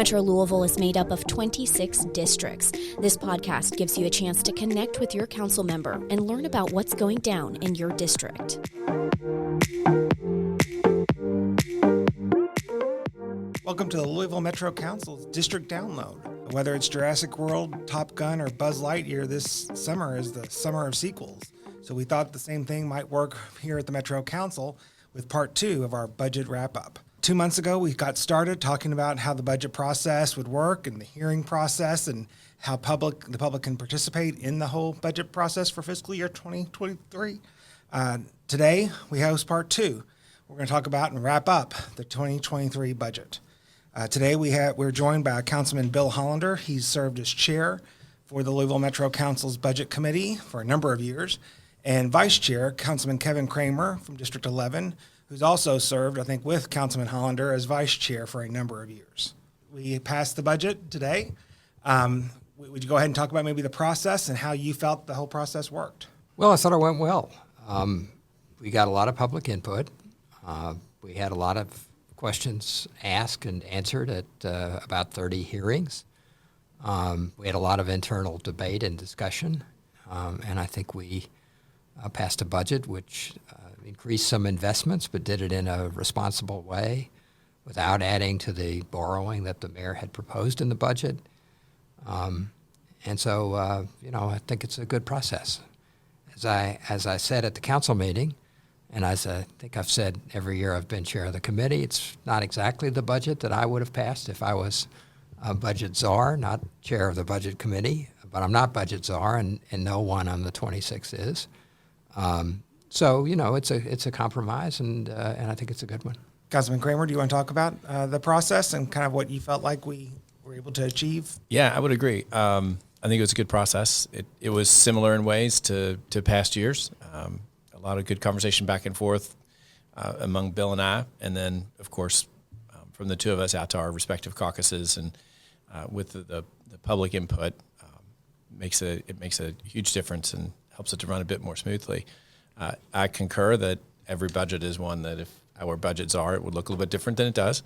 Metro Louisville is made up of 26 districts. This podcast gives you a chance to connect with your council member and learn about what's going down in your district. Welcome to the Louisville Metro Council's District Download. Whether it's Jurassic World, Top Gun, or Buzz Lightyear, this summer is the summer of sequels. So we thought the same thing might work here at the Metro Council with part 2 of our budget wrap-up. 2 months ago, we got started talking about how the budget process would work and the hearing process and how the public can participate in the whole budget process for fiscal year 2023. Today, we host part 2. We're going to talk about and wrap up the 2023 budget. Today, we're joined by Councilman Bill Hollander. He's served as chair for the Louisville Metro Council's Budget Committee for a number of years, and vice chair, Councilman Kevin Kramer from District 11, who's also served, I think, with Councilman Hollander as vice chair for a number of years. We passed the budget today. Would you go ahead and talk about maybe the process and how you felt the whole process worked? Well, I thought it went well. We got a lot of public input. We had a lot of questions asked and answered at about 30 hearings. We had a lot of internal debate and discussion, and I think we passed a budget which increased some investments but did it in a responsible way without adding to the borrowing that the mayor had proposed in the budget. And so, I think it's a good process. As I said at the council meeting, and as I think I've said every year I've been chair of the committee, it's not exactly the budget that I would have passed if I was a budget czar, not chair of the budget committee, but I'm not budget czar, and no one on the 26 is. So, it's a compromise, and I think it's a good one. Councilman Kramer, do you want to talk about the process and kind of what you felt like we were able to achieve? Yeah, I would agree. I think it was a good process. It was similar in ways to past years. A lot of good conversation back and forth among Bill and I, and then, of course, from the two of us out to our respective caucuses and with the public input, it makes a huge difference and helps it to run a bit more smoothly. I concur that every budget is one that if our budgets are, it would look a little bit different than it does.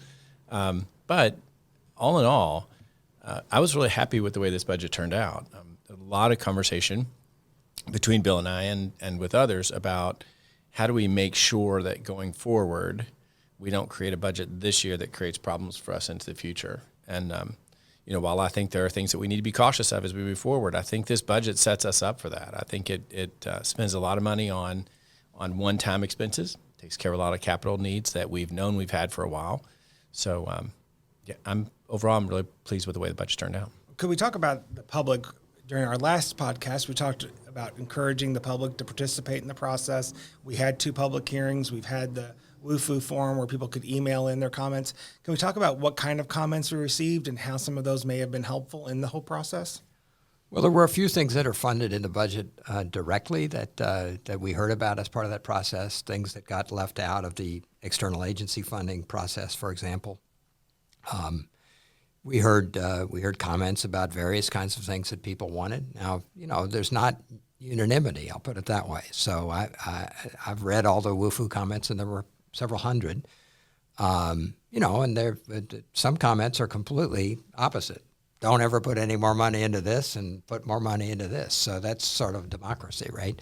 But all in all, I was really happy with the way this budget turned out. A lot of conversation between Bill and I and with others about how do we make sure that going forward we don't create a budget this year that creates problems for us into the future. And while I think there are things that we need to be cautious of as we move forward, I think this budget sets us up for that. I think it spends a lot of money on one-time expenses, takes care of a lot of capital needs that we've known we've had for a while. So, I'm really pleased with the way the budget turned out. Could we talk about the public? During our last podcast, we talked about encouraging the public to participate in the process. We had 2 public hearings. We've had the WUFU forum where people could email in their comments. Can we talk about what kind of comments we received and how some of those may have been helpful in the whole process? Well, there were a few things that are funded in the budget directly that we heard about as part of that process, things that got left out of the external agency funding process, for example. We heard comments about various kinds of things that people wanted. Now, there's not unanimity, I'll put it that way. So I've read all the WUFU comments, and there were several hundred. And some comments are completely opposite. Don't ever put any more money into this and put more money into this. So that's sort of democracy, right?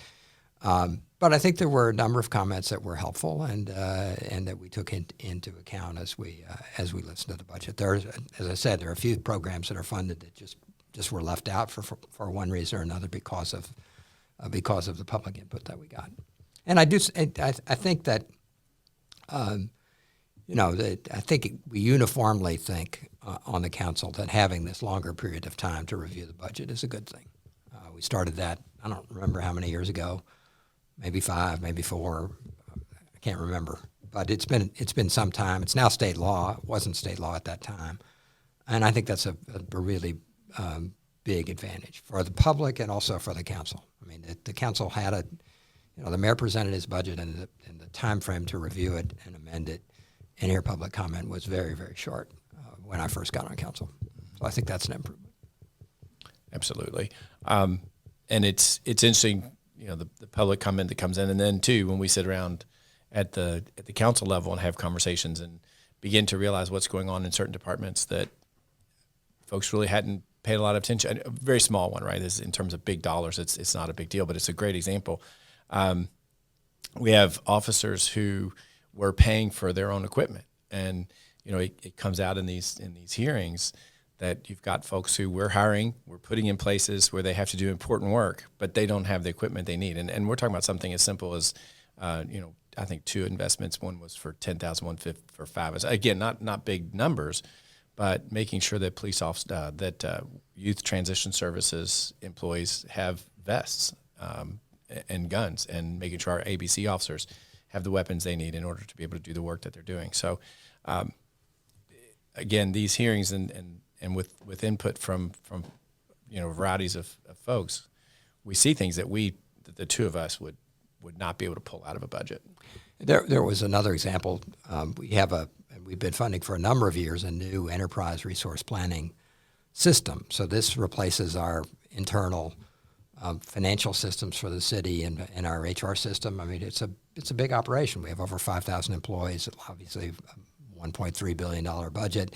But I think there were a number of comments that were helpful and that we took into account as we listened to the budget. As I said, there are a few programs that are funded that just were left out for one reason or another because of the public input that we got. And I think that I think we uniformly think on the council that having this longer period of time to review the budget is a good thing. We started that, I don't remember how many years ago, maybe 5, maybe 4, I can't remember. But it's been some time. It's now state law. It wasn't state law at that time. And I think that's a really big advantage for the public and also for the council. I mean, the council had the mayor presented his budget and the time frame to review it and amend it and hear public comment was very, very short when I first got on council. So I think that's an improvement. Absolutely. And it's interesting, the public comment that comes in, and then too, when we sit around at the council level and have conversations and begin to realize what's going on in certain departments that folks really hadn't paid a lot of attention. A very small one, right? In terms of big dollars, it's not a big deal, but it's a great example. We have officers who were paying for their own equipment, and it comes out in these hearings that you've got folks who we're putting in places where they have to do important work, but they don't have the equipment they need. And we're talking about something as simple as, I think 2 investments. One was for $10,000, one for $5,000. Again, not big numbers, but making sure that police officers, youth transition services employees have vests and guns, and making sure our ABC officers have the weapons they need in order to be able to do the work that they're doing. So, again, these hearings and with input from varieties of folks, we see things that the two of us would not be able to pull out of a budget. There was another example. We've been funding for a number of years a new enterprise resource planning system. So this replaces our internal financial systems for the city and our HR system. I mean, it's a big operation. We have over 5,000 employees, obviously a $1.3 billion budget,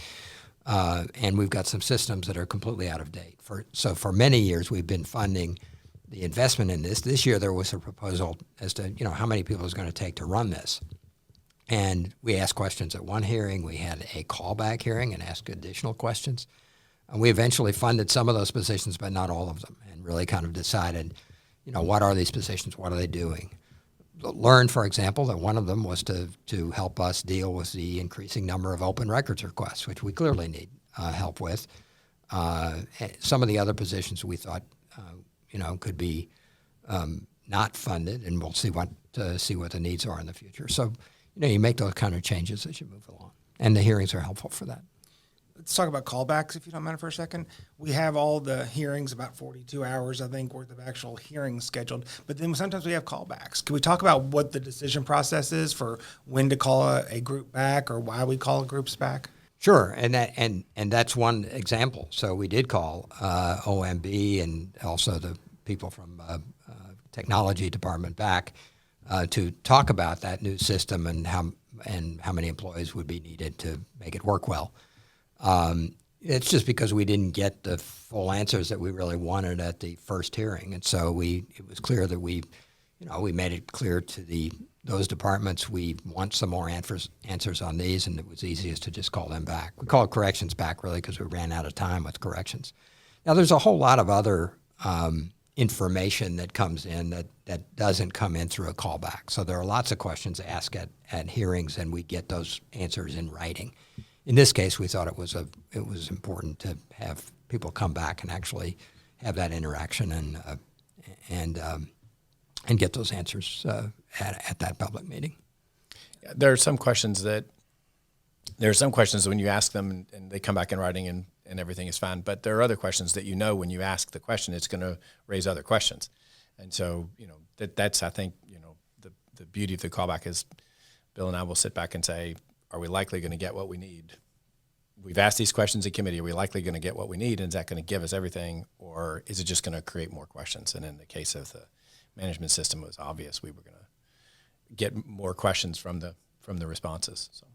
and we've got some systems that are completely out of date. So for many years, we've been funding the investment in this. This year, there was a proposal as to how many people it's going to take to run this. And we asked questions at one hearing. We had a callback hearing and asked additional questions. And we eventually funded some of those positions, but not all of them, and really kind of decided, what are these positions? What are they doing? Learned, for example, that one of them was to help us deal with the increasing number of open records requests, which we clearly need help with. Some of the other positions we thought, could be not funded, and we'll see what the needs are in the future. So, you make those kind of changes as you move along, and the hearings are helpful for that. Let's talk about callbacks, if you don't mind for a second. We have all the hearings, about 42 hours, I think, worth of actual hearings scheduled. But then sometimes we have callbacks. Can we talk about what the decision process is for when to call a group back or why we call groups back? Sure, and that's one example. So we did call OMB and also the people from technology department back to talk about that new system and how many employees would be needed to make it work well. It's just because we didn't get the full answers that we really wanted at the first hearing, and so it was clear that we made it clear to those departments we want some more answers on these, and it was easiest to just call them back. We called corrections back really because we ran out of time with corrections. Now there's a whole lot of other information that comes in that doesn't come in through a callback. So there are lots of questions asked at hearings, and we get those answers in writing. In this case, we thought it was important to have people come back and actually have that interaction and get those answers at that public meeting. There are some questions when you ask them and they come back in writing and everything is fine. But there are other questions that when you ask the question, it's going to raise other questions. And so, that's, I think, the beauty of the callback is Bill and I will sit back and say, are we likely going to get what we need? We've asked these questions in committee. Are we likely going to get what we need? And is that going to give us everything? Or is it just going to create more questions? And in the case of the management system, it was obvious we were going to get more questions from the responses. So.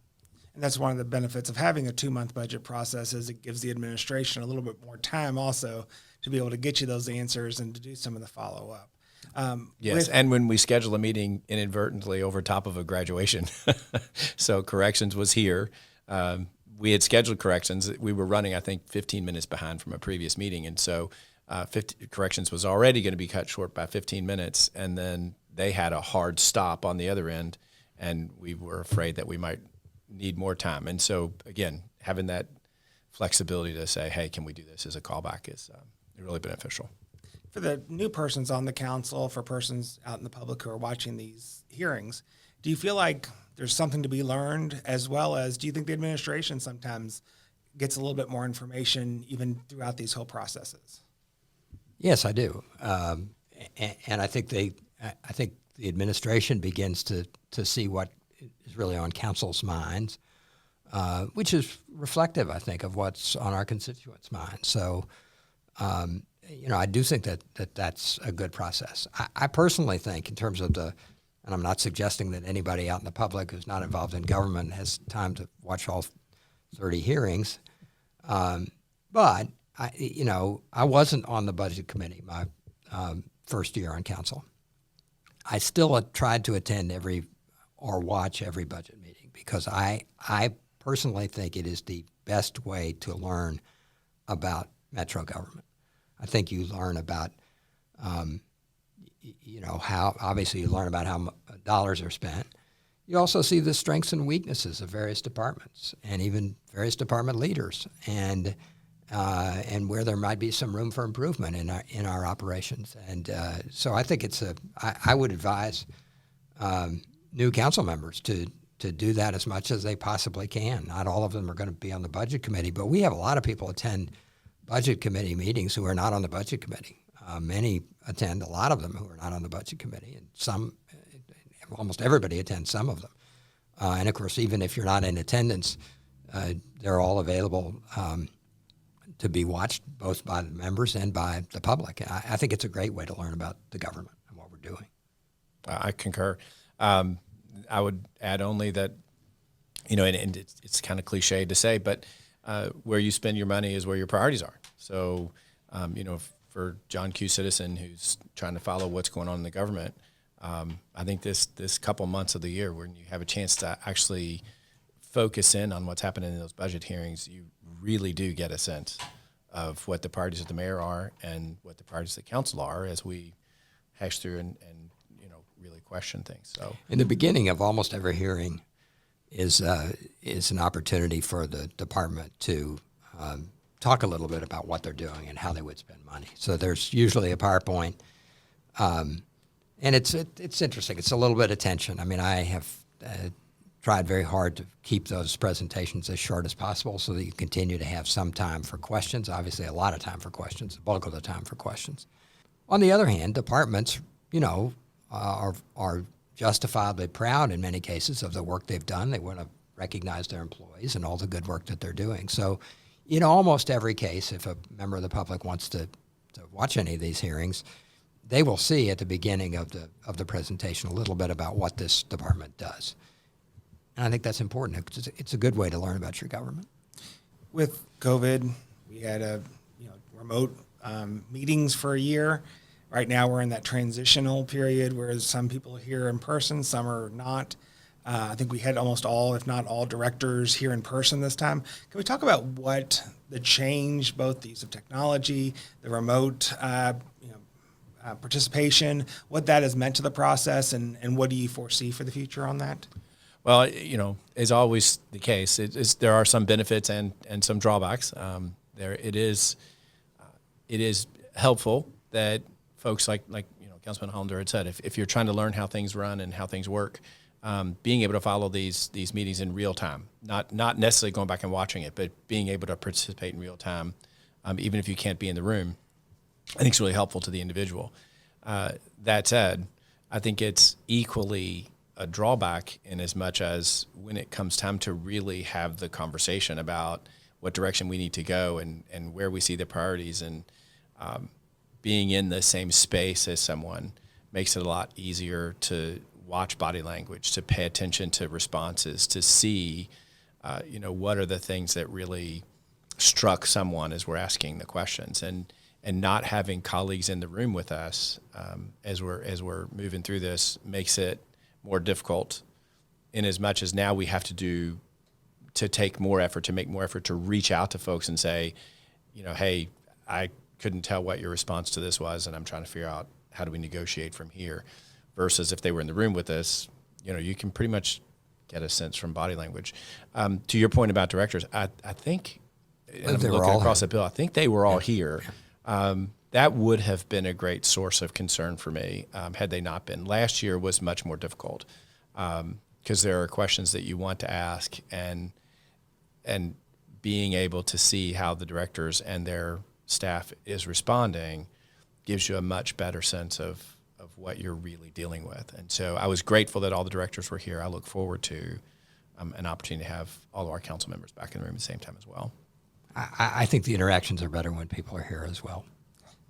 And that's one of the benefits of having a 2-month budget process is it gives the administration a little bit more time also to be able to get you those answers and to do some of the follow-up. Yes, and when we schedule a meeting inadvertently over top of a graduation, so corrections was here. We had scheduled corrections. We were running, I think, 15 minutes behind from a previous meeting, and so corrections was already going to be cut short by 15 minutes, and then they had a hard stop on the other end, and we were afraid that we might need more time. And so, again, having that flexibility to say, hey, can we do this as a callback is really beneficial. For the new persons on the council, for persons out in the public who are watching these hearings, do you feel like there's something to be learned, as well as do you think the administration sometimes gets a little bit more information even throughout these whole processes? Yes, I do. And I think the administration begins to see what is really on council's minds, which is reflective, I think, of what's on our constituents' minds. So, I do think that's a good process. I personally think in terms of and I'm not suggesting that anybody out in the public who's not involved in government has time to watch all 30 hearings, But I wasn't on the budget committee my first year on council. I still tried to attend or watch every budget meeting because I personally think it is the best way to learn about metro government. I think you learn about, how obviously you learn about how dollars are spent. You also see the strengths and weaknesses of various departments and even various department leaders, and where there might be some room for improvement in our operations. And so I think I would advise new council members to do that as much as they possibly can. Not all of them are going to be on the budget committee, but we have a lot of people attend budget committee meetings who are not on the budget committee. Many attend, a lot of them who are not on the budget committee, and almost everybody attends some of them. And of course, even if you're not in attendance, they're all available to be watched both by the members and by the public. I think it's a great way to learn about the government and what we're doing. I concur. I would add only that, and it's kind of cliche to say, but where you spend your money is where your priorities are. So, for John Q. Citizen, who's trying to follow what's going on in the government, I think this couple months of the year when you have a chance to actually focus in on what's happening in those budget hearings, you really do get a sense of what the priorities of the mayor are and what the priorities of the council are as we hash through and really question things. So in the beginning of almost every hearing is an opportunity for the department to talk a little bit about what they're doing and how they would spend money. So there's usually a PowerPoint, and it's interesting. It's a little bit of tension. I mean, I have tried very hard to keep those presentations as short as possible so that you continue to have some time for questions. Obviously, a lot of time for questions, the bulk of the time for questions. On the other hand, departments, are justifiably proud in many cases of the work they've done. They want to recognize their employees and all the good work that they're doing. So, in almost every case, if a member of the public wants to watch any of these hearings, they will see at the beginning of the presentation a little bit about what this department does. And I think that's important. It's a good way to learn about your government. With COVID, we had remote meetings for a year. Right now, we're in that transitional period where some people are here in person, some are not. I think we had almost all, if not all, directors here in person this time. Can we talk about what the change, both the use of technology, the remote participation, what that has meant to the process, and what do you foresee for the future on that? Well, as always the case, there are some benefits and some drawbacks. It is helpful that folks like Councilman Hollander had said, if you're trying to learn how things run and how things work, being able to follow these meetings in real time, not necessarily going back and watching it, but being able to participate in real time, even if you can't be in the room, I think is really helpful to the individual. That said, I think it's equally a drawback in as much as when it comes time to really have the conversation about what direction we need to go and where we see the priorities, and being in the same space as someone makes it a lot easier to watch body language, to pay attention to responses, to see, what are the things that really struck someone as we're asking the questions, and not having colleagues in the room with us as we're moving through this makes it more difficult, in as much as now we have to take more effort, to make more effort to reach out to folks and say, hey, I couldn't tell what your response to this was, and I'm trying to figure out how do we negotiate from here. Versus if they were in the room with us, you can pretty much get a sense from body language. To your point about directors, I think, and I'm looking across the bill, I think they were all here. That would have been a great source of concern for me had they not been. Last year was much more difficult because there are questions that you want to ask, and being able to see how the directors and their staff is responding gives you a much better sense of what you're really dealing with. And so I was grateful that all the directors were here. I look forward to an opportunity to have all of our council members back in the room at the same time as well. I think the interactions are better when people are here as well.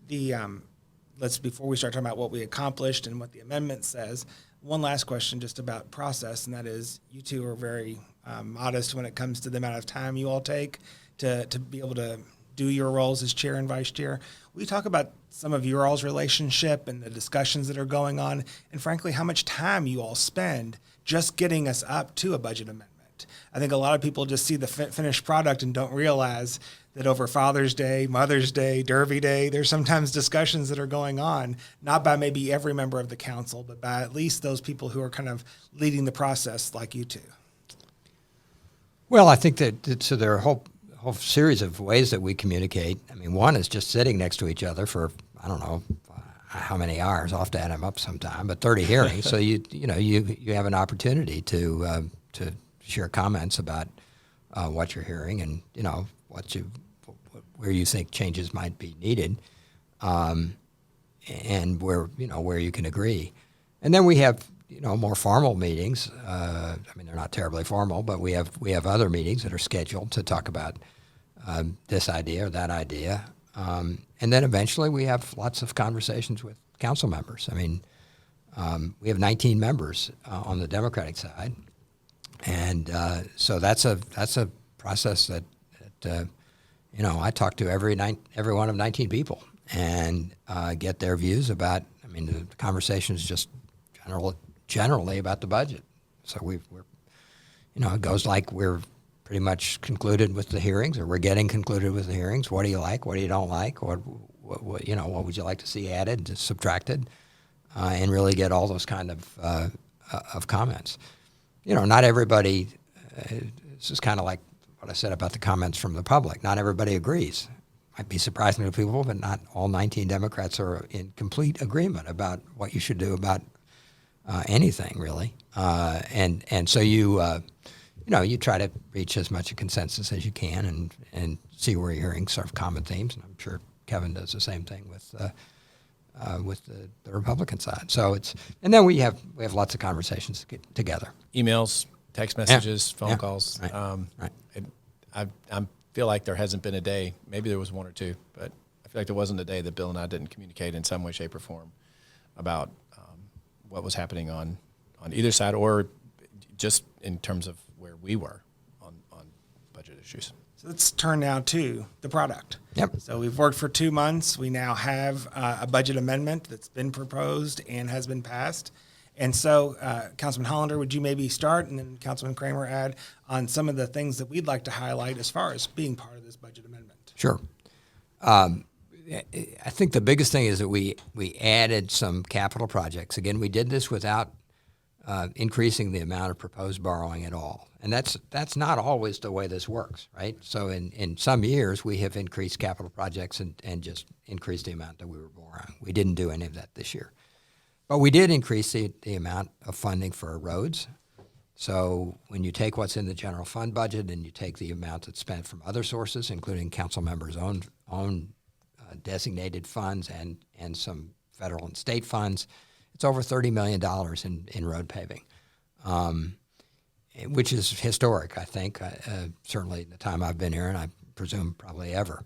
Before we start talking about what we accomplished and what the amendment says, one last question just about process, and that is, you two are very modest when it comes to the amount of time you all take to be able to do your roles as chair and vice chair. Will you talk about some of your all's relationship and the discussions that are going on, and frankly, how much time you all spend just getting us up to a budget amendment? I think a lot of people just see the finished product and don't realize that over Father's Day, Mother's Day, Derby Day, there's sometimes discussions that are going on, not by maybe every member of the council, but by at least those people who are kind of leading the process like you two. Well, I think so there are a whole series of ways that we communicate. I mean, one is just sitting next to each other for, I don't know how many hours. I'll have to add them up sometime, but 30 hearings. So you have an opportunity to share comments about what you're hearing and where you think changes might be needed, and where you can agree. And then we have more formal meetings. I mean, they're not terribly formal, but we have other meetings that are scheduled to talk about this idea or that idea. And then eventually we have lots of conversations with council members. I mean, we have 19 members on the Democratic side, and so that's a process that I talk to every one of 19 people and get their views about. I mean, the conversation is just generally about the budget. So we're it goes like we're pretty much concluded with the hearings, or we're getting concluded with the hearings. What do you like? What do you don't like? What would you like to see added, subtracted, and really get all those kind of comments. Not everybody. This is kind of like what I said about the comments from the public. Not everybody agrees. Might be surprising to people, but not all 19 Democrats are in complete agreement about what you should do about anything, really. And so you try to reach as much a consensus as you can and see where you're hearing sort of common themes. And I'm sure Kevin does the same thing with the Republican side. So and then we have lots of conversations together. Emails, text messages, phone calls. Right. Right. I feel like there hasn't been a day, maybe there was one or two, but I feel like there wasn't a day that Bill and I didn't communicate in some way, shape, or form about what was happening on either side, or just in terms of where we were on budget issues. So let's turn now to the product. Yep. So we've worked for 2 months. We now have a budget amendment that's been proposed and has been passed. And so, Councilman Hollander, would you maybe start, and then Councilman Kramer add on some of the things that we'd like to highlight as far as being part of this budget amendment? Sure. I think the biggest thing is that we added some capital projects. Again, we did this without increasing the amount of proposed borrowing at all. And that's not always the way this works, right? So in some years, we have increased capital projects and just increased the amount that we were borrowing. We didn't do any of that this year. But we did increase the amount of funding for roads. So when you take what's in the general fund budget and you take the amount that's spent from other sources, including council members' own designated funds and some federal and state funds, it's over $30 million in road paving, which is historic, I think, certainly in the time I've been here, and I presume probably ever,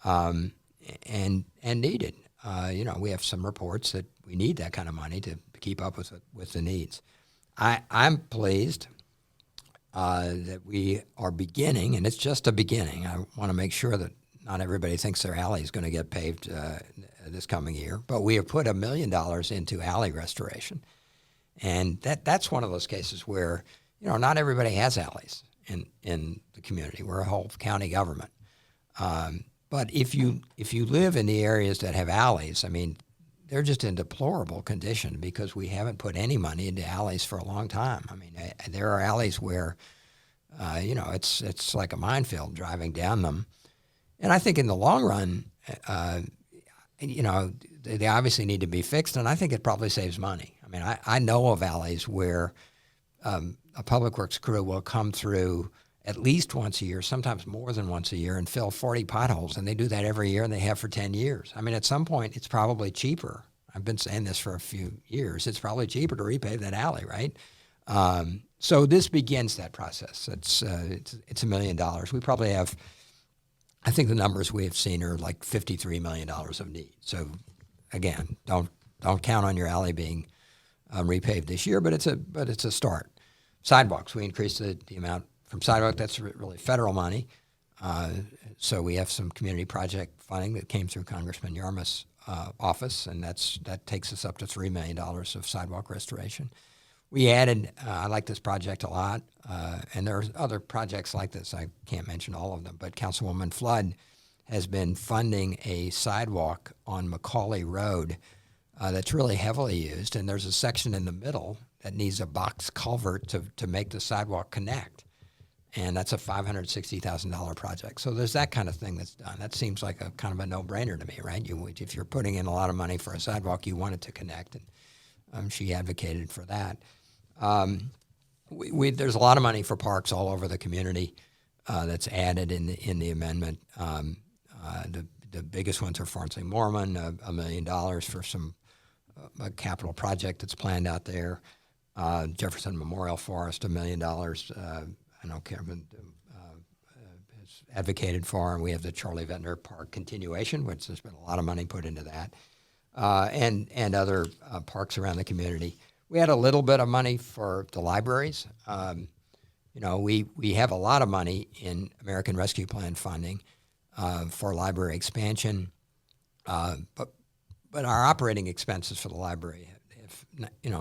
and needed. We have some reports that we need that kind of money to keep up with the needs. I'm pleased that we are beginning, and it's just a beginning. I want to make sure that not everybody thinks their alley is going to get paved this coming year, but we have put $1 million into alley restoration. And that's one of those cases where, not everybody has alleys in the community. We're a whole county government. But if you live in the areas that have alleys, I mean, they're just in deplorable condition because we haven't put any money into alleys for a long time. I mean, there are alleys where, it's like a minefield driving down them. And I think in the long run, they obviously need to be fixed, and I think it probably saves money. I mean, I know of alleys where a public works crew will come through at least once a year, sometimes more than once a year, and fill 40 potholes, and they do that every year, and they have for 10 years. I mean, at some point, it's probably cheaper. I've been saying this for a few years. It's probably cheaper to repave that alley, right? So this begins that process. It's $1 million. We probably have, I think the numbers we have seen are like $53 million of need. So again, don't count on your alley being repaved this year, but it's a start. Sidewalks, we increased the amount from sidewalk. That's really federal money. So we have some community project funding that came through Congressman Yarmouth's office, and that takes us up to $3 million of sidewalk restoration. We added, I like this project a lot, and there are other projects like this. I can't mention all of them, but Councilwoman Flood has been funding a sidewalk on Macaulay Road that's really heavily used, and there's a section in the middle that needs a box culvert to make the sidewalk connect. And that's a $560,000 project. So there's that kind of thing that's done. That seems like a kind of a no-brainer to me, right? If you're putting in a lot of money for a sidewalk, you want it to connect, and she advocated for that. There's a lot of money for parks all over the community that's added in the amendment. The biggest ones are Farnsley Moorman, $1 million for some a capital project that's planned out there. Jefferson Memorial Forest, $1 million. I know Kevin has advocated for, and we have the Charlie Ventnor Park continuation, which there's been a lot of money put into that, and other parks around the community. We had a little bit of money for the libraries. We have a lot of money in American Rescue Plan funding for library expansion, but our operating expenses for the library have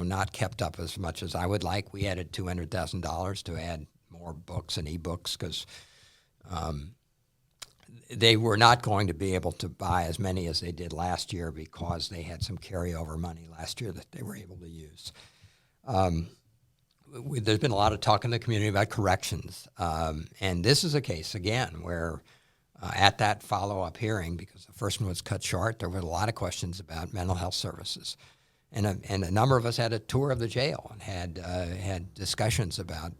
not kept up as much as I would like. We added $200,000 to add more books and ebooks because they were not going to be able to buy as many as they did last year because they had some carryover money last year that they were able to use. There's been a lot of talk in the community about corrections, and this is a case, again, where at that follow-up hearing, because the first one was cut short, there were a lot of questions about mental health services. And a number of us had a tour of the jail and had discussions about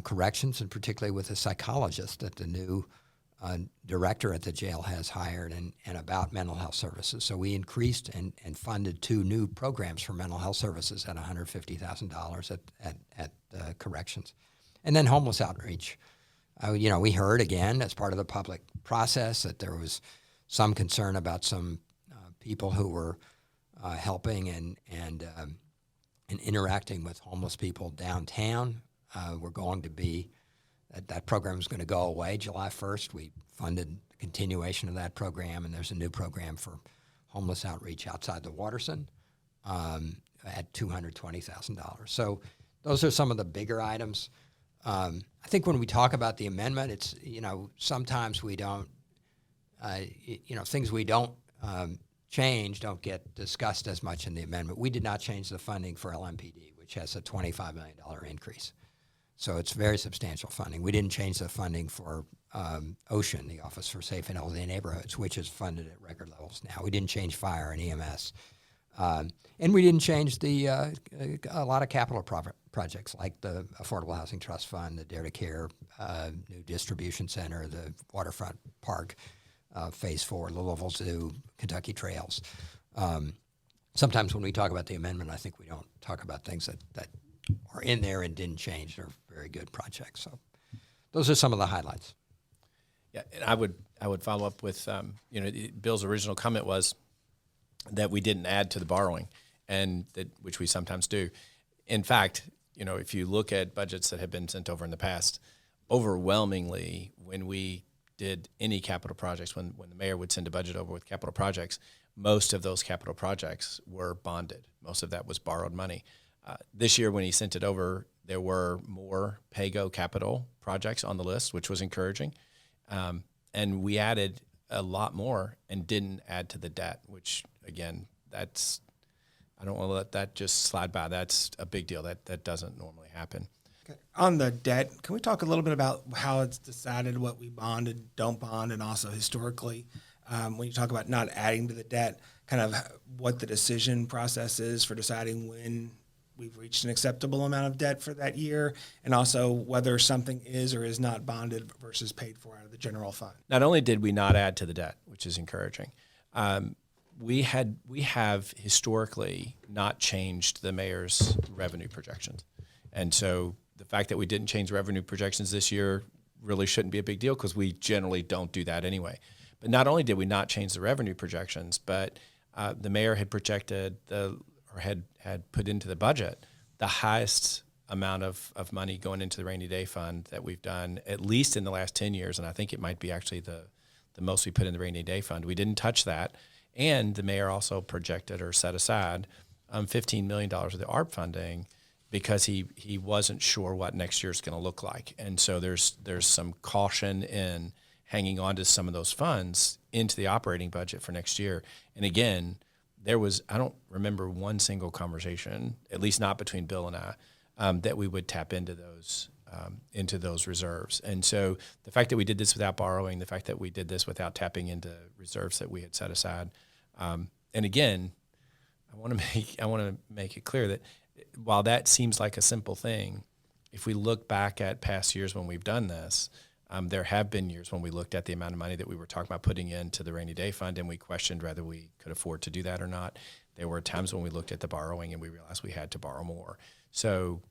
corrections, and particularly with a psychologist that the new director at the jail has hired, and about mental health services. So we increased and funded 2 new programs for mental health services at $150,000 at corrections. And then homeless outreach. We heard again as part of the public process that there was some concern about some people who were helping and interacting with homeless people downtown. We're going to be, that program is going to go away July 1st. We funded the continuation of that program, and there's a new program for homeless outreach outside the Waterson at $220,000. So those are some of the bigger items. I think when we talk about the amendment, it's, sometimes we don't, things we don't change don't get discussed as much in the amendment. We did not change the funding for Lmpd, which has a $25 million increase. So it's very substantial funding. We didn't change the funding for OCEAN, the Office for Safe and Healthy Neighborhoods, which is funded at record levels now. We didn't change fire and EMS. And we didn't change a lot of capital projects like the Affordable Housing Trust Fund, the Dare to Care new distribution center, the waterfront park, Phase 4, the Louisville Zoo, Kentucky Trails. Sometimes when we talk about the amendment, I think we don't talk about things that are in there and didn't change. They're very good projects. So those are some of the highlights. Yeah, and I would follow up with Bill's original comment was that we didn't add to the borrowing, and which we sometimes do. In fact, if you look at budgets that have been sent over in the past, overwhelmingly when we did any capital projects, when the mayor would send a budget over with capital projects, most of those capital projects were bonded. Most of that was borrowed money. This year when he sent it over, there were more PAYGO capital projects on the list, which was encouraging. And we added a lot more and didn't add to the debt, which, again, I don't want to let that just slide by. That's a big deal. That doesn't normally happen. Okay. On the debt, can we talk a little bit about how it's decided what we bonded, don't bond, and also historically, when you talk about not adding to the debt, kind of what the decision process is for deciding when we've reached an acceptable amount of debt for that year, and also whether something is or is not bonded versus paid for out of the general fund? Not only did we not add to the debt, which is encouraging, we have historically not changed the mayor's revenue projections. And so the fact that we didn't change revenue projections this year really shouldn't be a big deal because we generally don't do that anyway. But not only did we not change the revenue projections, but the mayor had projected had put into the budget the highest amount of money going into the rainy day fund that we've done, at least in the last 10 years. And I think it might be actually the most we put in the rainy day fund. We didn't touch that. And the mayor also projected or set aside $15 million of the ARP funding because he wasn't sure what next year's going to look like. And so there's some caution in hanging on to some of those funds into the operating budget for next year. And again, I don't remember one single conversation, at least not between Bill and I, that we would tap into those reserves. And so the fact that we did this without borrowing, the fact that we did this without tapping into reserves that we had set aside, and again, I want to make it clear that while that seems like a simple thing, if we look back at past years when we've done this, there have been years when we looked at the amount of money that we were talking about putting into the rainy day fund and we questioned whether we could afford to do that or not. There were times when we looked at the borrowing and we realized we had to borrow more. So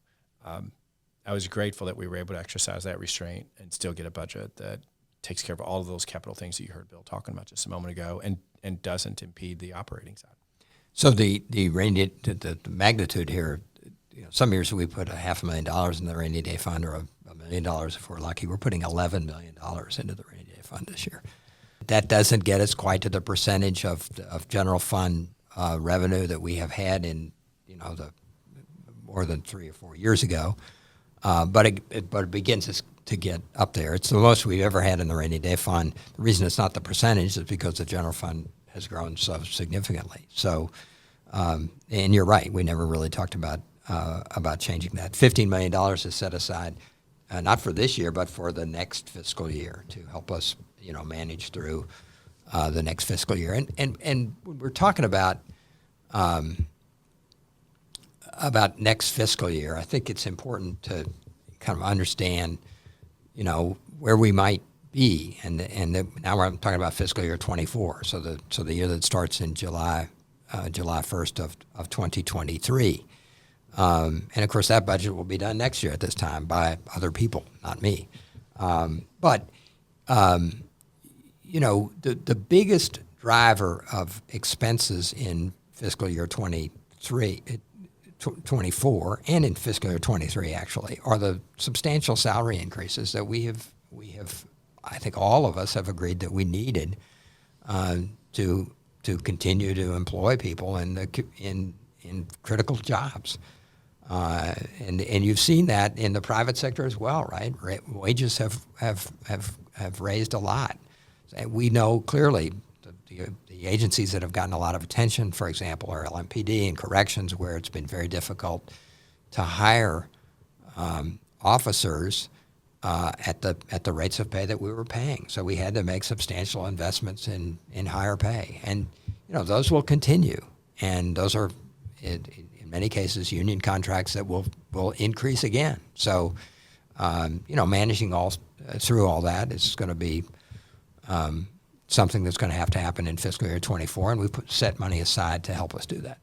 I was grateful that we were able to exercise that restraint and still get a budget that takes care of all of those capital things that you heard Bill talking about just a moment ago and doesn't impede the operating side. So the magnitude here, some years we put $500,000 in the rainy day fund or $1 million if we're lucky. We're putting $11 million into the rainy day fund this year. That doesn't get us quite to the percentage of general fund revenue that we have had in the more than 3 or 4 years ago, but it begins to get up there. It's the most we've ever had in the rainy day fund. The reason it's not the percentage is because the general fund has grown so significantly. So, and you're right, we never really talked about changing that. $15 million is set aside, not for this year, but for the next fiscal year to help us, manage through the next fiscal year. And we're talking about next fiscal year. I think it's important to kind of understand, where we might be, and now I'm talking about fiscal year 24. So the year that starts in July 1st of 2023. And of course, that budget will be done next year at this time by other people, not me. But the biggest driver of expenses in fiscal year 24 and in fiscal year 23 actually are the substantial salary increases that we have. I think all of us have agreed that we needed to continue to employ people in critical jobs. And you've seen that in the private sector as well, right? Wages have raised a lot. And we know clearly the agencies that have gotten a lot of attention, for example, are Lmpd and corrections, where it's been very difficult to hire officers at the rates of pay that we were paying. So we had to make substantial investments in higher pay, and those will continue. And those are in many cases union contracts that will increase again. So managing through all that is going to be something that's going to have to happen in fiscal year 24, and we've set money aside to help us do that.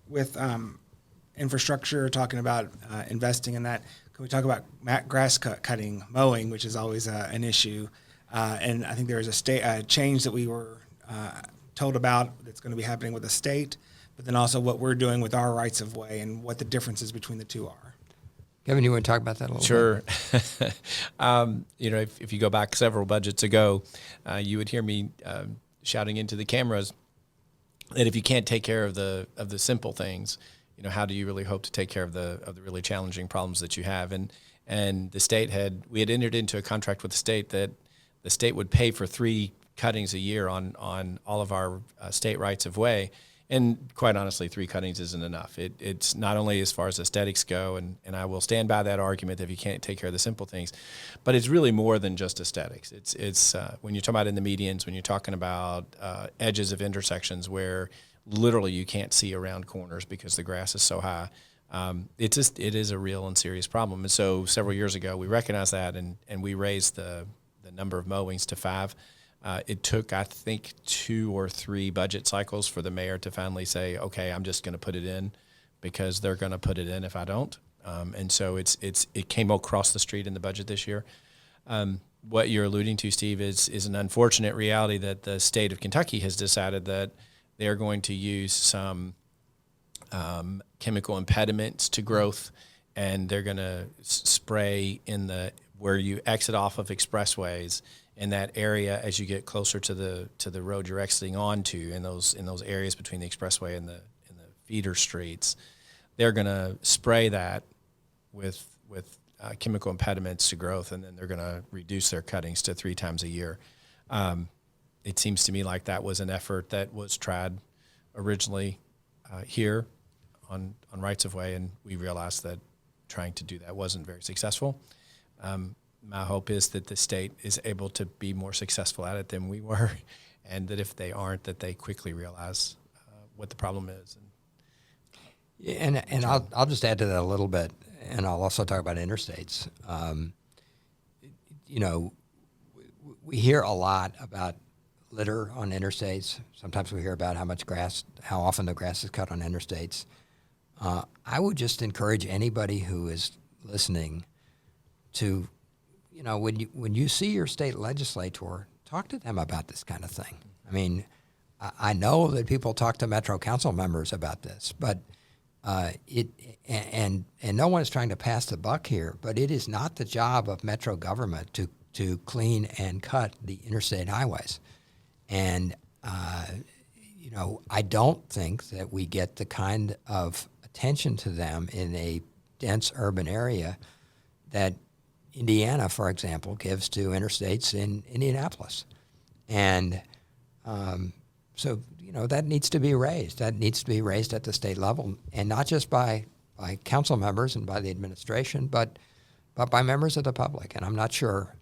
With infrastructure, talking about investing in that, can we talk about grass cutting, mowing, which is always an issue? And I think there is a change that we were told about that's going to be happening with the state, but then also what we're doing with our rights of way and what the differences between the two are. Kevin, you want to talk about that a little bit? Sure. If you go back several budgets ago, you would hear me shouting into the cameras that if you can't take care of the simple things, how do you really hope to take care of the really challenging problems that you have? And the state we had entered into a contract with the state that the state would pay for 3 cuttings a year on all of our state rights of way. And quite honestly, 3 cuttings isn't enough. It's not only as far as aesthetics go, and I will stand by that argument that if you can't take care of the simple things, but it's really more than just aesthetics. It's when you're talking about in the medians, when you're talking about edges of intersections where literally you can't see around corners because the grass is so high. It is a real and serious problem. And so several years ago, we recognized that and we raised the number of mowings to 5. It took, I think, 2 or 3 budget cycles for the mayor to finally say, okay, I'm just going to put it in because they're going to put it in if I don't. And so it came across the street in the budget this year. What you're alluding to, Steve, is an unfortunate reality that the state of Kentucky has decided that they're going to use some chemical impediments to growth, and they're going to spray in where you exit off of expressways in that area as you get closer to the road you're exiting onto, in those areas between the expressway and the feeder streets. They're going to spray that with chemical impediments to growth, and then they're going to reduce their cuttings to 3 times a year. It seems to me like that was an effort that was tried originally here on rights of way, and we realized that trying to do that wasn't very successful. My hope is that the state is able to be more successful at it than we were, and that if they aren't, that they quickly realize what the problem is. And I'll just add to that a little bit, and I'll also talk about interstates. We hear a lot about litter on interstates. Sometimes we hear about how often the grass is cut on interstates. I would just encourage anybody who is listening to, when you see your state legislator, talk to them about this kind of thing. I mean, I know that people talk to Metro Council members about this, but and no one is trying to pass the buck here, but it is not the job of Metro government to clean and cut the interstate highways. And, I don't think that we get the kind of attention to them in a dense urban area that Indiana, for example, gives to interstates in Indianapolis. And so that needs to be raised. That needs to be raised at the state level, and not just by council members and by the administration, but by members of the public. And I'm not sure,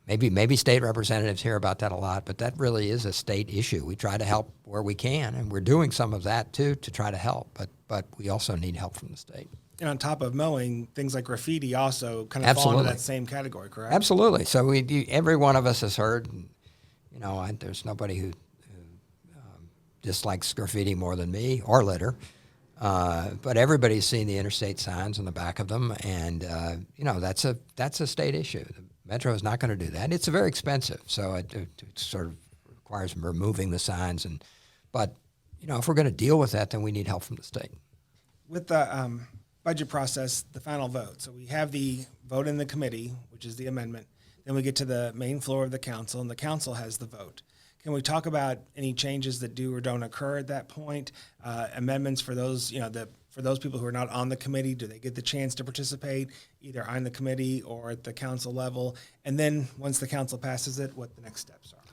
maybe state representatives hear about that a lot, but that really is a state issue. We try to help where we can, and we're doing some of that too to try to help, but we also need help from the state. And on top of mowing, things like graffiti also kind of fall into that same category, correct? Absolutely. So every one of us has heard, there's nobody who dislikes graffiti more than me, or litter. But everybody's seen the interstate signs on the back of them, and that's a state issue. The Metro is not going to do that. It's very expensive, so it sort of requires removing the signs. But if we're going to deal with that, then we need help from the state. With the budget process, the final vote. So we have the vote in the committee, which is the amendment. Then we get to the main floor of the council, and the council has the vote. Can we talk about any changes that do or don't occur at that point? Amendments for those, for those people who are not on the committee, do they get the chance to participate either on the committee or at the council level? And then once the council passes it, what the next steps are?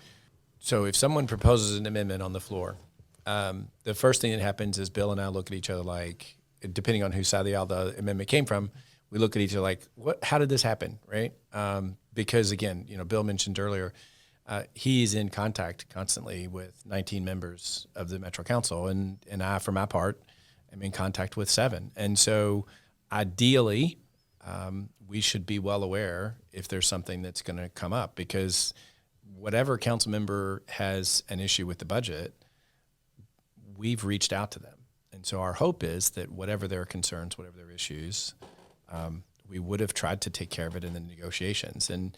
So if someone proposes an amendment on the floor, the first thing that happens is Bill and I look at each other like, depending on whose side of the aisle the amendment came from, we look at each other like, how did this happen, right? Because again, Bill mentioned earlier, he's in contact constantly with 19 members of the Metro Council, and I, for my part, am in contact with 7. And so ideally, we should be well aware if there's something that's going to come up, because whatever council member has an issue with the budget, we've reached out to them. And so our hope is that whatever their concerns, whatever their issues, we would have tried to take care of it in the negotiations. And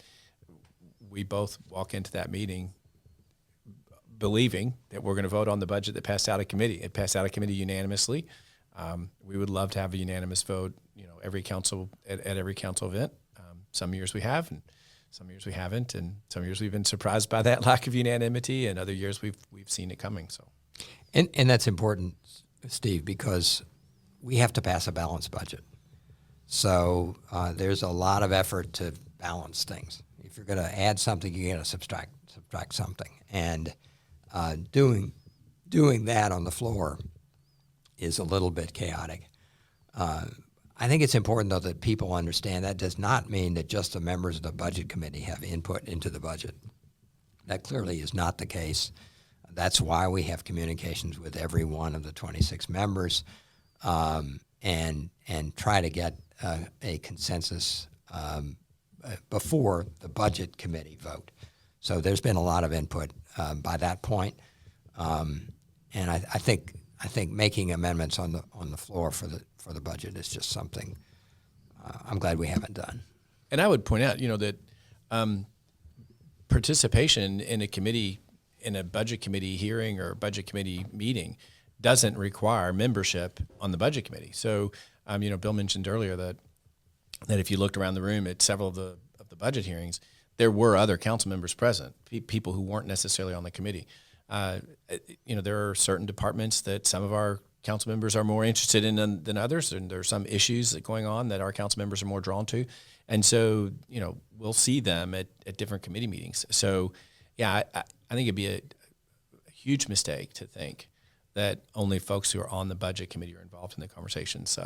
we both walk into that meeting believing that we're going to vote on the budget that passed out of committee. It passed out of committee unanimously. We would love to have a unanimous vote, every council at every council event. Some years we have, and some years we haven't, and some years we've been surprised by that lack of unanimity, and other years we've seen it coming. So, and that's important, Steve, because we have to pass a balanced budget. So there's a lot of effort to balance things. If you're going to add something, you're going to subtract something. And doing that on the floor is a little bit chaotic. I think it's important, though, that people understand that does not mean that just the members of the Budget Committee have input into the budget. That clearly is not the case. That's why we have communications with every one of the 26 members and try to get a consensus before the Budget Committee vote. So there's been a lot of input by that point, and I think making amendments on the floor for the budget is just something I'm glad we haven't done. And I would point out, that participation in a committee, in a budget committee hearing or budget committee meeting, doesn't require membership on the budget committee. So, Bill mentioned earlier that if you looked around the room at several of the budget hearings, there were other council members present, people who weren't necessarily on the committee. There are certain departments that some of our council members are more interested in than others, and there are some issues that going on that our council members are more drawn to. And so, we'll see them at different committee meetings. So, I think it'd be a huge mistake to think that only folks who are on the budget committee are involved in the conversations.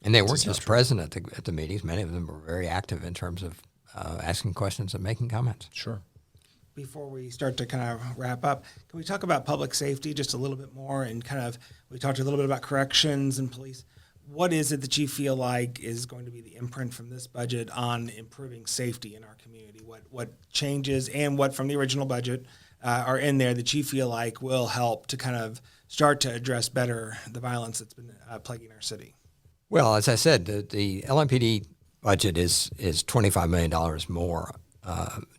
And they weren't just present at the meetings. Many of them were very active in terms of asking questions and making comments. Sure. Before we start to kind of wrap up, can we talk about public safety just a little bit more, and we talked a little bit about corrections and police. What is it that you feel like is going to be the imprint from this budget on improving safety in our community? What changes and what from the original budget are in there that you feel like will help to kind of start to address better the violence that's been plaguing our city? Well, as I said, the Lmpd budget is $25 million more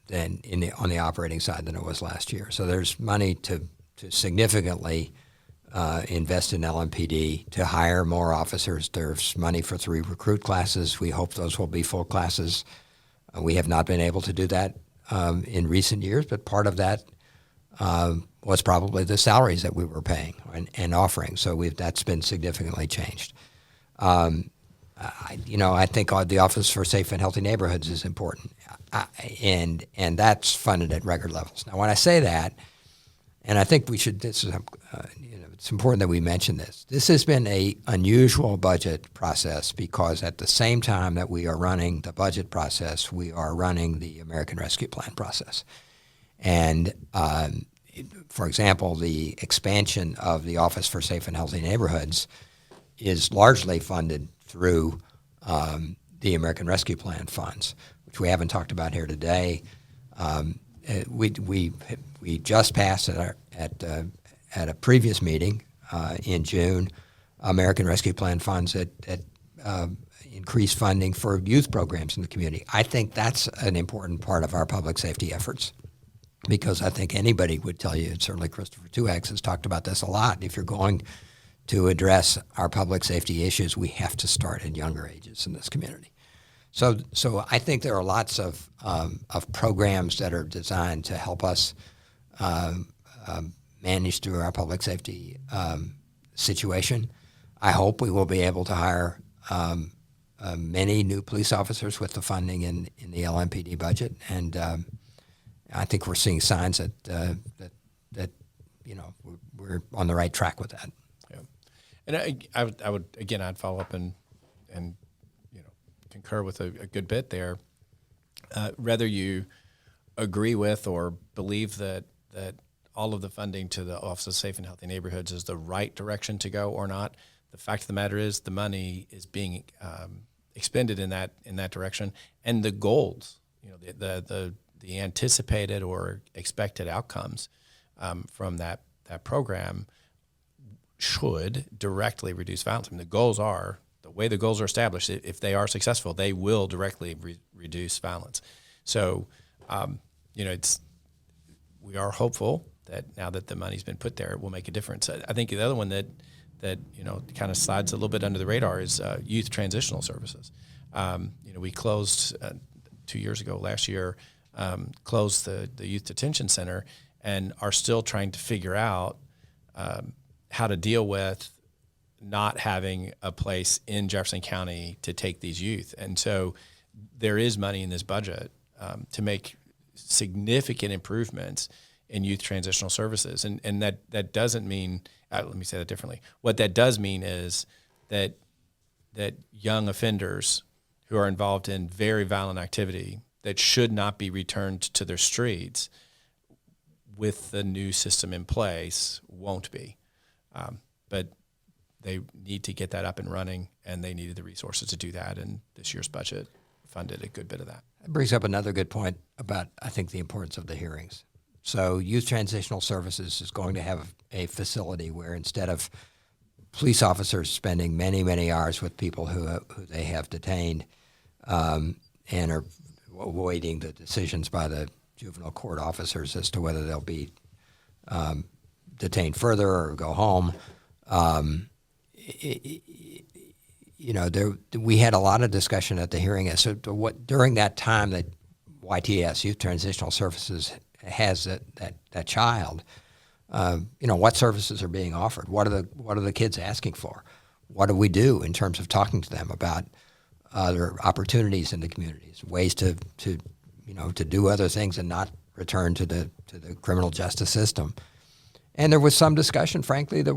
than on the operating side than it was last year. So there's money to significantly invest in Lmpd, to hire more officers. There's money for 3 recruit classes. We hope those will be full classes. We have not been able to do that in recent years, but part of that was probably the salaries that we were paying and offering. So that's been significantly changed. I think the Office for Safe and Healthy Neighborhoods is important, and that's funded at record levels. Now, when I say that, and I think we should, it's important that we mention this. This has been an unusual budget process because at the same time that we are running the budget process, we are running the American Rescue Plan process. And for example, the expansion of the Office for Safe and Healthy Neighborhoods is largely funded through the American Rescue Plan funds, which we haven't talked about here today. We just passed at a previous meeting in June American Rescue Plan funds that increased funding for youth programs in the community. I think that's an important part of our public safety efforts, because I think anybody would tell you, and certainly Christopher Tuax has talked about this a lot, if you're going to address our public safety issues, we have to start at younger ages in this community. So I think there are lots of programs that are designed to help us manage through our public safety situation. I hope we will be able to hire many new police officers with the funding in the Lmpd budget, and I think we're seeing signs that we're on the right track with that. And I would again, I'd follow up and concur with a good bit there. Whether you agree with or believe that all of the funding to the Office of Safe and Healthy Neighborhoods is the right direction to go or not, the fact of the matter is the money is being expended in that direction, and the goals, the anticipated or expected outcomes from that program should directly reduce violence. I mean, the way the goals are established, if they are successful, they will directly reduce violence. So, we are hopeful that now that the money's been put there, it will make a difference. I think the other one that kind of slides a little bit under the radar is youth transitional services. We closed 2 years ago, last year, closed the Youth Detention Center, and are still trying to figure out how to deal with not having a place in Jefferson County to take these youth. And so there is money in this budget to make significant improvements in youth transitional services. And that doesn't mean, let me say that differently. What that does mean is that young offenders who are involved in very violent activity that should not be returned to their streets with the new system in place won't be. But they need to get that up and running, and they needed the resources to do that, and this year's budget funded a good bit of that. That brings up another good point about, I think, the importance of the hearings. So Youth Transitional Services is going to have a facility where instead of police officers spending many, many hours with people who they have detained and are awaiting the decisions by the juvenile court officers as to whether they'll be detained further or go home, We had a lot of discussion at the hearing as to what during that time that YTS, Youth Transitional Services, has that child. What services are being offered? What are the kids asking for? What do we do in terms of talking to them about other opportunities in the communities, ways to do other things and not return to the criminal justice system? And there was some discussion, frankly, that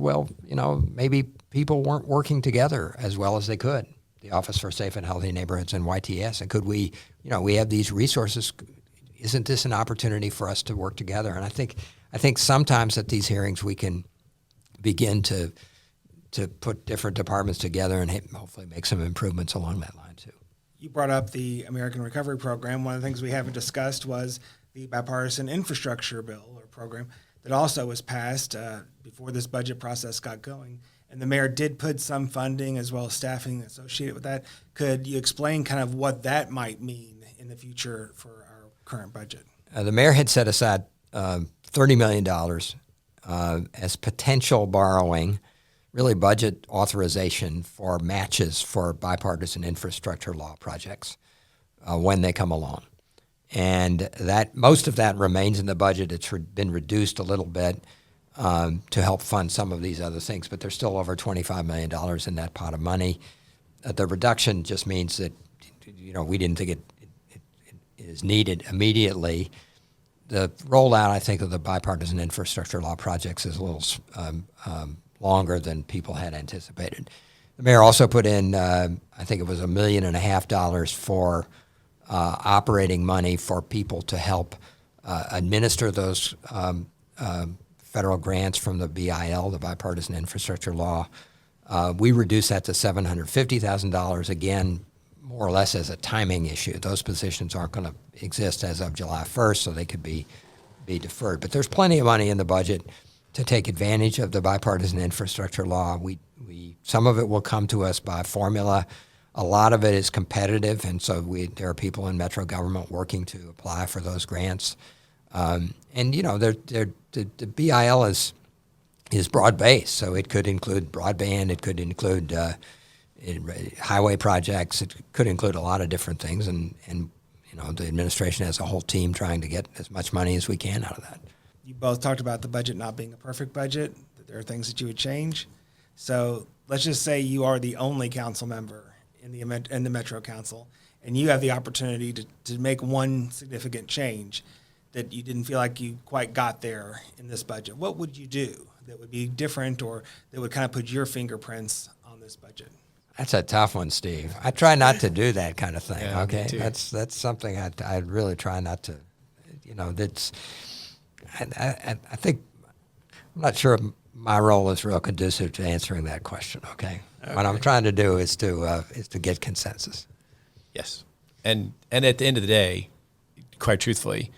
maybe people weren't working together as well as they could. The Office for Safe and Healthy Neighborhoods and YTS, and could we have these resources? Isn't this an opportunity for us to work together? And I think sometimes at these hearings we can begin to put different departments together and hopefully make some improvements along that line too. You brought up the American Recovery Program. One of the things we haven't discussed was the bipartisan infrastructure bill or program that also was passed before this budget process got going. And the mayor did put some funding as well as staffing associated with that. Could you explain kind of what that might mean in the future for our current budget? The mayor had set aside $30 million as potential borrowing, really budget authorization for matches for bipartisan infrastructure law projects when they come along. And that most of that remains in the budget. It's been reduced a little bit to help fund some of these other things, but there's still over $25 million in that pot of money. The reduction just means that we didn't think it is needed immediately. The rollout, I think, of the bipartisan infrastructure law projects is a little longer than people had anticipated. The mayor also put in, I think it was $1.5 million for operating money for people to help administer those federal grants from the BIL, the Bipartisan Infrastructure Law. We reduced that to $750,000, again, more or less as a timing issue. Those positions aren't going to exist as of July 1st, so they could be deferred. But there's plenty of money in the budget to take advantage of the Bipartisan Infrastructure Law. Some of it will come to us by formula. A lot of it is competitive, and so there are people in Metro government working to apply for those grants. The BIL is broad-based, so it could include broadband, it could include highway projects, it could include a lot of different things, and the administration has a whole team trying to get as much money as we can out of that. You both talked about the budget not being a perfect budget, that there are things that you would change. So let's just say you are the only council member in the Metro Council, and you have the opportunity to make one significant change that you didn't feel like you quite got there in this budget. What would you do that would be different or that would kind of put your fingerprints on this budget? That's a tough one, Steve. I try not to do that kind of thing. Yeah, okay, me too. That's something I really try not to. That's. I think I'm not sure my role is real conducive to answering that question. Okay, what I'm trying to do is to get consensus. Yes, and at the end of the day, quite truthfully,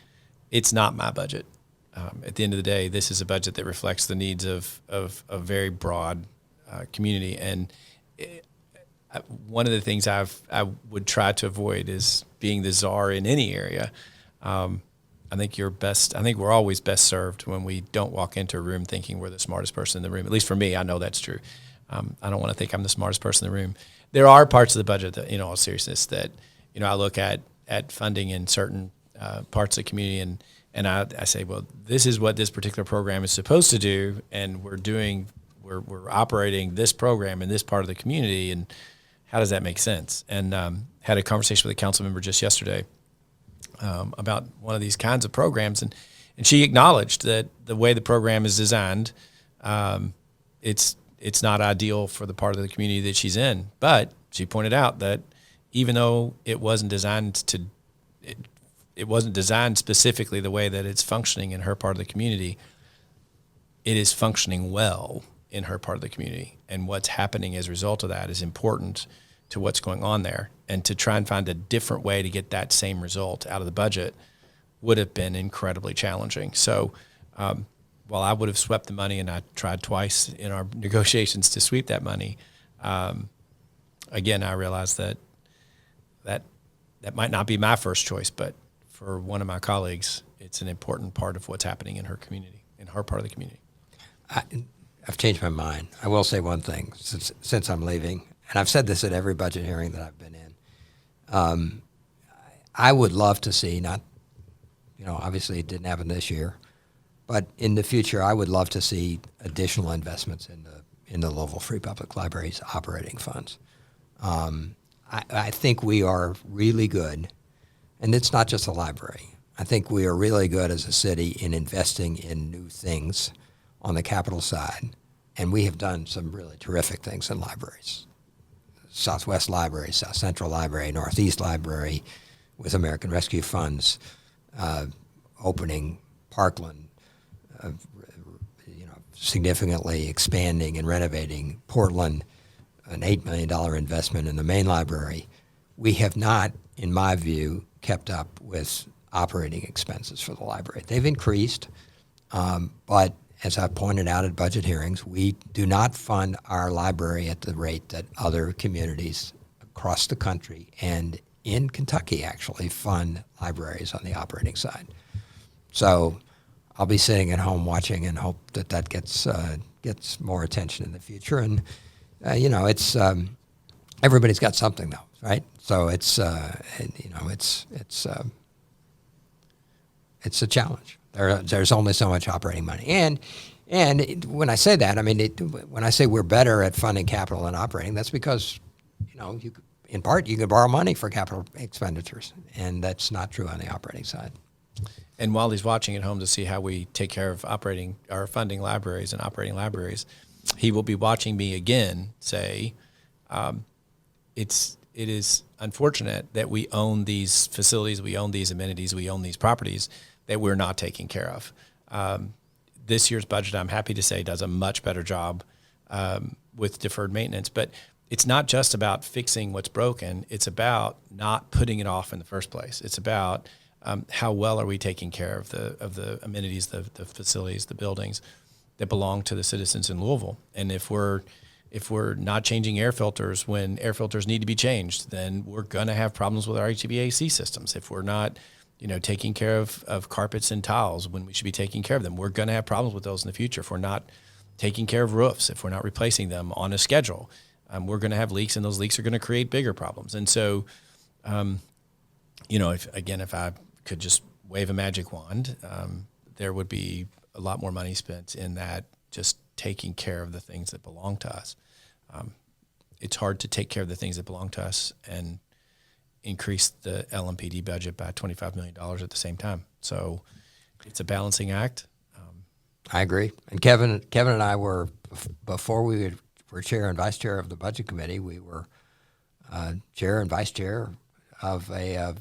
it's not my budget. At the end of the day, this is a budget that reflects the needs of a very broad community. And one of the things I would try to avoid is being the czar in any area. I think we're always best served when we don't walk into a room thinking we're the smartest person in the room. At least for me, I know that's true. I don't want to think I'm the smartest person in the room. There are parts of the budget that, in all seriousness, that I look at funding in certain parts of the community, and I say, well, this is what this particular program is supposed to do, and we're operating this program in this part of the community, and how does that make sense? And had a conversation with a council member just yesterday about one of these kinds of programs, and she acknowledged that the way the program is designed, it's not ideal for the part of the community that she's in. But she pointed out that even though it wasn't designed specifically the way that it's functioning in her part of the community, it is functioning well in her part of the community. And what's happening as a result of that is important to what's going on there. And to try and find a different way to get that same result out of the budget would have been incredibly challenging. So while I would have swept the money, and I tried twice in our negotiations to sweep that money, again, I realized that might not be my first choice, but for one of my colleagues, it's an important part of what's happening in her community, in her part of the community. I've changed my mind. I will say one thing since I'm leaving, and I've said this at every budget hearing that I've been in. I would love to see, not, obviously it didn't happen this year, but in the future, I would love to see additional investments in the Louisville Free Public Library's operating funds. I think we are really good, and it's not just a library. I think we are really good as a city in investing in new things on the capital side, and we have done some really terrific things in libraries. Southwest Library, South Central Library, Northeast Library, with American Rescue Funds, opening Parkland, significantly expanding and renovating Portland, an $8 million investment in the main library. We have not, in my view, kept up with operating expenses for the library. They've increased, but as I pointed out at budget hearings, we do not fund our library at the rate that other communities across the country and in Kentucky actually fund libraries on the operating side. So I'll be sitting at home watching and hope that gets more attention in the future. And it's everybody's got something though, right? So it's a challenge. There's only so much operating money, and when I say that, I mean when I say we're better at funding capital than operating, that's because in part you can borrow money for capital expenditures, and that's not true on the operating side. And while he's watching at home to see how we take care of operating or funding libraries and operating libraries, he will be watching me again say, it is unfortunate that we own these facilities, we own these amenities, we own these properties that we're not taking care of. This year's budget, I'm happy to say, does a much better job with deferred maintenance. But it's not just about fixing what's broken. It's about not putting it off in the first place. It's about how well are we taking care of the amenities, the facilities, the buildings that belong to the citizens in Louisville. And if we're not changing air filters when air filters need to be changed, then we're going to have problems with our HVAC systems. If we're not taking care of carpets and tiles when we should be taking care of them, we're going to have problems with those in the future. If we're not taking care of roofs, if we're not replacing them on a schedule, we're going to have leaks, and those leaks are going to create bigger problems. And so, if I could just wave a magic wand, there would be a lot more money spent in that, just taking care of the things that belong to us. It's hard to take care of the things that belong to us and increase the Lmpd budget by $25 million at the same time. So it's a balancing act. I agree. And Kevin and I were, before we were chair and vice chair of the budget committee, we were chair and vice chair of a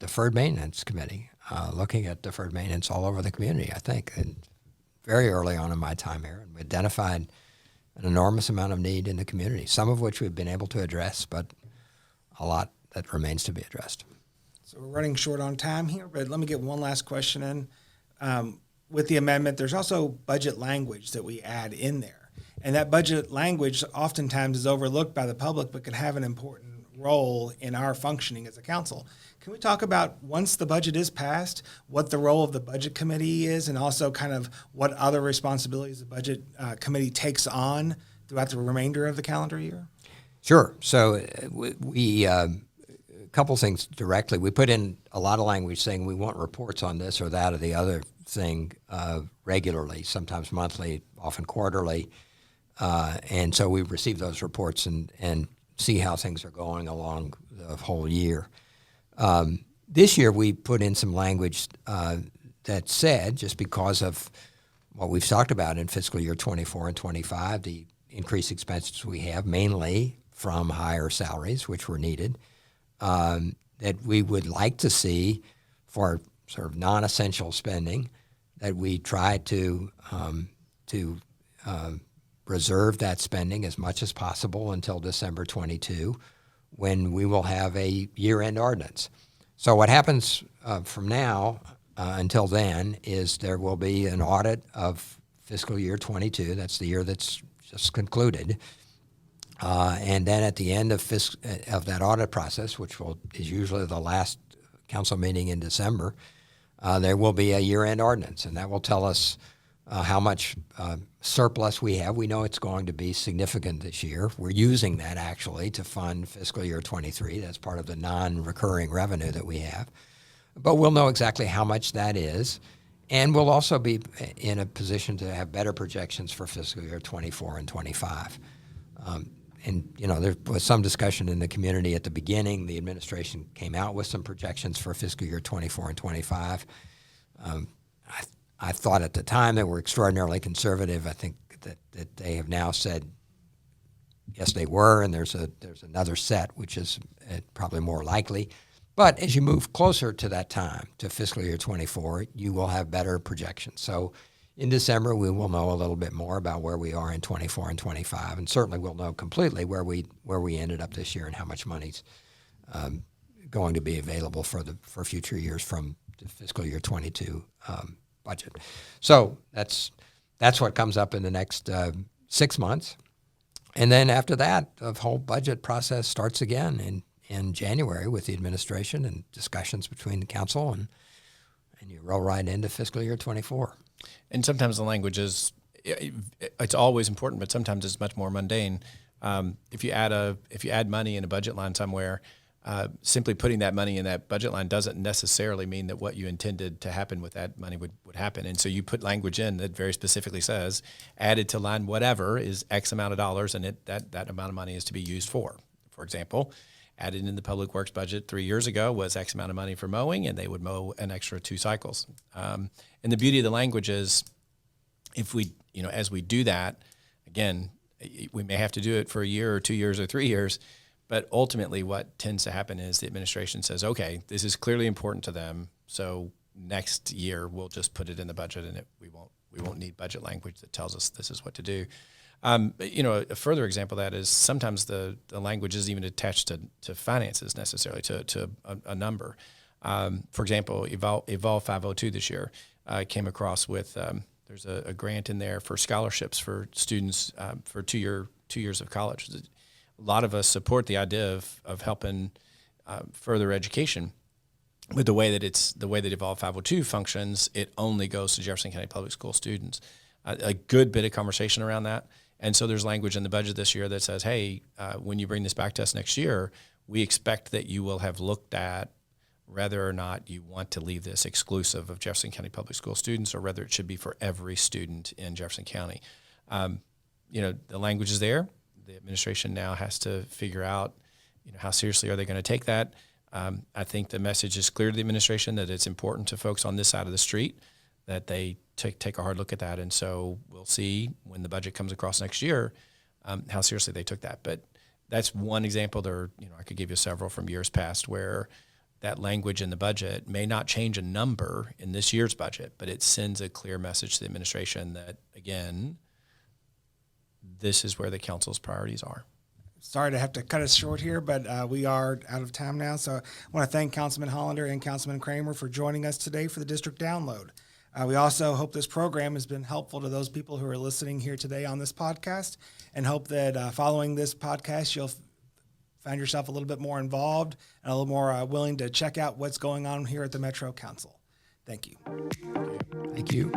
deferred maintenance committee, looking at deferred maintenance all over the community, I think. And very early on in my time here, and we identified an enormous amount of need in the community, some of which we've been able to address, but a lot that remains to be addressed. So we're running short on time here, but let me get one last question in. With the amendment, there's also budget language that we add in there. And that budget language oftentimes is overlooked by the public, but can have an important role in our functioning as a council. Can we talk about, once the budget is passed, what the role of the budget committee is, and also kind of what other responsibilities the budget committee takes on throughout the remainder of the calendar year? Sure. So we a couple things directly. We put in a lot of language saying we want reports on this or that or the other thing regularly, sometimes monthly, often quarterly. And so we receive those reports and see how things are going along the whole year. This year we put in some language that said, just because of what we've talked about in fiscal year 24 and 25, the increased expenses we have, mainly from higher salaries, which were needed, that we would like to see for sort of non-essential spending, that we try to reserve that spending as much as possible until December 22, when we will have a year-end ordinance. So what happens from now until then is there will be an audit of fiscal year 22. That's the year that's just concluded. And then at the end of that audit process, which is usually the last council meeting in December, there will be a year-end ordinance, and that will tell us how much surplus we have. We know it's going to be significant this year. We're using that actually to fund fiscal year 23. That's part of the non-recurring revenue that we have. But we'll know exactly how much that is. And we'll also be in a position to have better projections for fiscal year 24 and 25. And, you know, there was some discussion in the community at the beginning. The administration came out with some projections for fiscal year 24 and 25. I thought at the time they were extraordinarily conservative. I think that they have now said, yes, they were, and there's another set, which is probably more likely. But as you move closer to that time, to fiscal year 24, you will have better projections. So in December, we will know a little bit more about where we are in 24 and 25, and certainly we'll know completely where we ended up this year and how much money's going to be available for future years from the fiscal year 22 budget. So that's what comes up in the next 6 months. And then after that, the whole budget process starts again in January with the administration and discussions between the council, and you roll right into fiscal year 24. And sometimes the language it's always important, but sometimes it's much more mundane. If you add money in a budget line somewhere, simply putting that money in that budget line doesn't necessarily mean that what you intended to happen with that money would happen. And so you put language in that very specifically says, added to line whatever is X amount of dollars, and that amount of money is to be used for. For example, added in the Public Works budget 3 years ago was X amount of money for mowing, and they would mow an extra 2 cycles. And the beauty of the language is, if we, as we do that, again, we may have to do it for a year or 2 years or 3 years, but ultimately what tends to happen is the administration says, okay, this is clearly important to them, so next year we'll just put it in the budget, and we won't need budget language that tells us this is what to do. A further example of that is sometimes the language isn't even attached to finances necessarily, to a number. For example, Evolve 502 this year came across with there's a grant in there for scholarships for students for 2 years of college. A lot of us support the idea of helping further education. But the way that Evolve 502 functions, it only goes to Jefferson County Public School students. A good bit of conversation around that. And so there's language in the budget this year that says, hey, when you bring this back to us next year, we expect that you will have looked at whether or not you want to leave this exclusive of Jefferson County Public School students, or whether it should be for every student in Jefferson County. The language is there. The administration now has to figure out, how seriously are they going to take that. I think the message is clear to the administration that it's important to folks on this side of the street that they take a hard look at that. And so we'll see when the budget comes across next year how seriously they took that. But that's one example. I could give you several from years past where that language in the budget may not change a number in this year's budget, but it sends a clear message to the administration that, again, this is where the council's priorities are. Sorry to have to cut us short here, but we are out of time now. So I want to thank Councilman Hollander and Councilman Kramer for joining us today for the District Download. We also hope this program has been helpful to those people who are listening here today on this podcast, and hope that following this podcast, you'll find yourself a little bit more involved and a little more willing to check out what's going on here at the Metro Council. Thank you. Thank you.